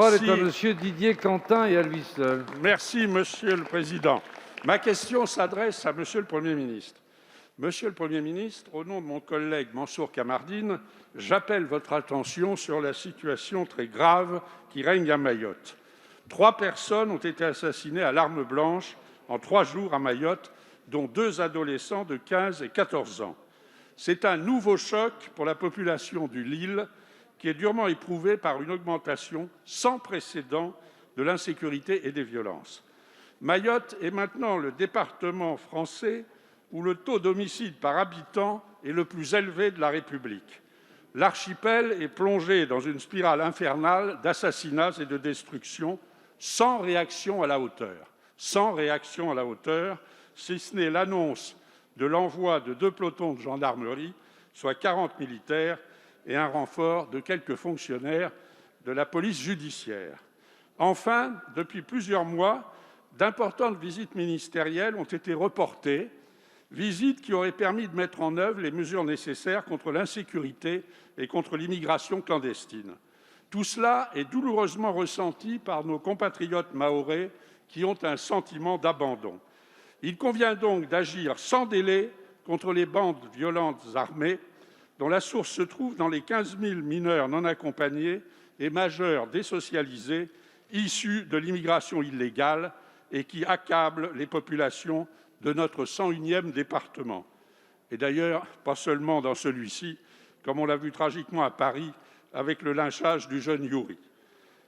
La parole est à Monsieur Didier Quentin et à lui seul. Merci, Monsieur le Président. Ma question s'adresse à Monsieur le Premier ministre. Monsieur le Premier ministre, au nom de mon collègue Mansour Kamardine, j'appelle votre attention sur la situation très grave qui règne à Mayotte. 3 personnes ont été assassinées à l'arme blanche en 3 jours à Mayotte, dont 2 adolescents de 15 et 14 ans. C'est un nouveau choc pour la population de l'île, qui est durement éprouvée par une augmentation sans précédent de l'insécurité et des violences. Mayotte est maintenant le département français où le taux d'homicide par habitant est le plus élevé de la République. L'archipel est plongé dans une spirale infernale d'assassinats et de destruction, sans réaction à la hauteur. Sans réaction à la hauteur, si ce n'est l'annonce de l'envoi de 2 pelotons de gendarmerie, soit 40 militaires, et un renfort de quelques fonctionnaires de la police judiciaire. Enfin, depuis plusieurs mois, d'importantes visites ministérielles ont été reportées, visites qui auraient permis de mettre en œuvre les mesures nécessaires contre l'insécurité et contre l'immigration clandestine. Tout cela est douloureusement ressenti par nos compatriotes mahorais qui ont un sentiment d'abandon. Il convient donc d'agir sans délai contre les bandes violentes armées dont la source se trouve dans les 15 000 mineurs non accompagnés et majeurs désocialisés issus de l'immigration illégale et qui accablent les populations de notre 101e département. Et d'ailleurs, pas seulement dans celui-ci, comme on l'a vu tragiquement à Paris avec le lynchage du jeune Yuri.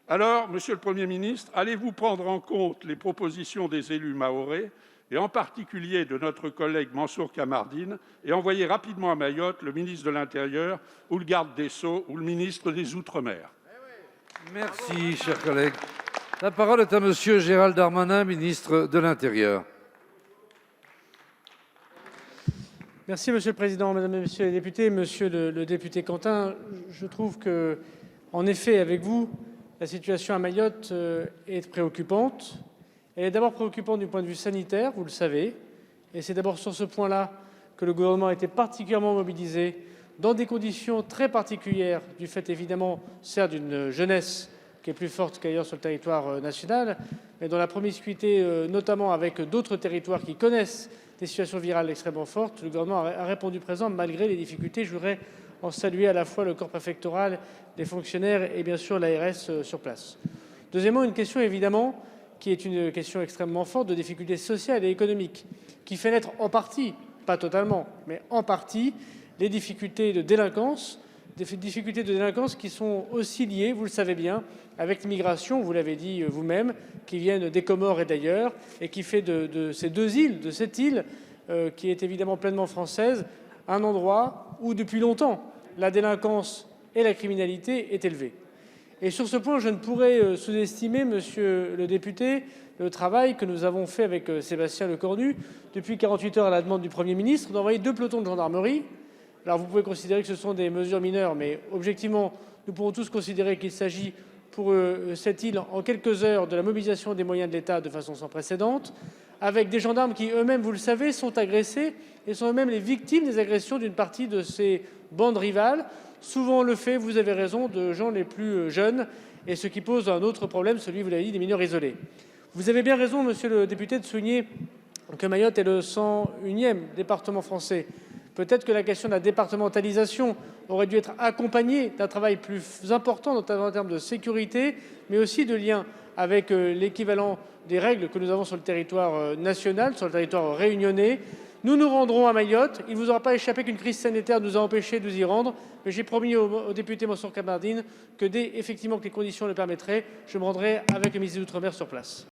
Alors, Monsieur le Premier ministre, allez-vous prendre en compte les propositions des élus mahorais et en particulier de notre collègue Mansour Kamardine, et envoyer rapidement à Mayotte le ministre de l'Intérieur ou le garde des Sceaux ou le ministre des Outre-mer? Merci, cher collègue. La parole est à Monsieur Gérald Darmanin, ministre de l'Intérieur. Merci, Monsieur le Président, Mesdames et Messieurs les députés. Monsieur le député Quentin, je trouve que, en effet, avec vous, la situation à Mayotte est préoccupante. Elle est d'abord préoccupante du point de vue sanitaire, vous le savez, et c'est d'abord sur ce point-là que le gouvernement a été particulièrement mobilisé dans des conditions très particulières, du fait évidemment, certes, d'une jeunesse qui est plus forte qu'ailleurs sur le territoire national, mais dans la promiscuité, notamment avec d'autres territoires qui connaissent des situations virales extrêmement fortes, le gouvernement a répondu présent malgré les difficultés. Je voudrais en saluer à la fois le corps préfectoral, les fonctionnaires et bien sûr l'ARS sur place. Deuxièmement, une question évidemment qui est une question extrêmement forte de difficultés sociales et économiques, qui fait naître en partie, pas totalement, mais en partie, les difficultés de délinquance, qui sont aussi liées, vous le savez bien, avec l'immigration, vous l'avez dit vous-même, qui viennent des Comores et d'ailleurs, et qui fait de ces 2 îles, de cette île, qui est évidemment pleinement française, un endroit où depuis longtemps la délinquance et la criminalité est élevée. Et sur ce point, je ne pourrais sous-estimer, monsieur le député, le travail que nous avons fait avec Sébastien Lecornu depuis 48 heures à la demande du Premier ministre d'envoyer 2 pelotons de gendarmerie. Alors vous pouvez considérer que ce sont des mesures mineures, mais objectivement, nous pourrons tous considérer qu'il s'agit pour cette île en quelques heures de la mobilisation des moyens de l'État de façon sans précédent, avec des gendarmes qui eux-mêmes, vous le savez, sont agressés et sont eux-mêmes les victimes des agressions d'une partie de ces bandes rivales. Souvent le fait, vous avez raison, de gens les plus jeunes, et ce qui pose un autre problème, celui, vous l'avez dit, des mineurs isolés. Vous avez bien raison, monsieur le député, de souligner que Mayotte est le 101e département français. Peut-être que la question de la départementalisation aurait dû être accompagnée d'un travail plus important, notamment en termes de sécurité, mais aussi de lien avec l'équivalent des règles que nous avons sur le territoire national, sur le territoire réunionnais. Nous nous rendrons à Mayotte. Il ne vous aura pas échappé qu'une crise sanitaire nous a empêchés de nous y rendre. Mais j'ai promis au député Mansour Kamardine que dès effectivement que les conditions le permettraient, je me rendrai avec le ministre des Outre-mer sur place.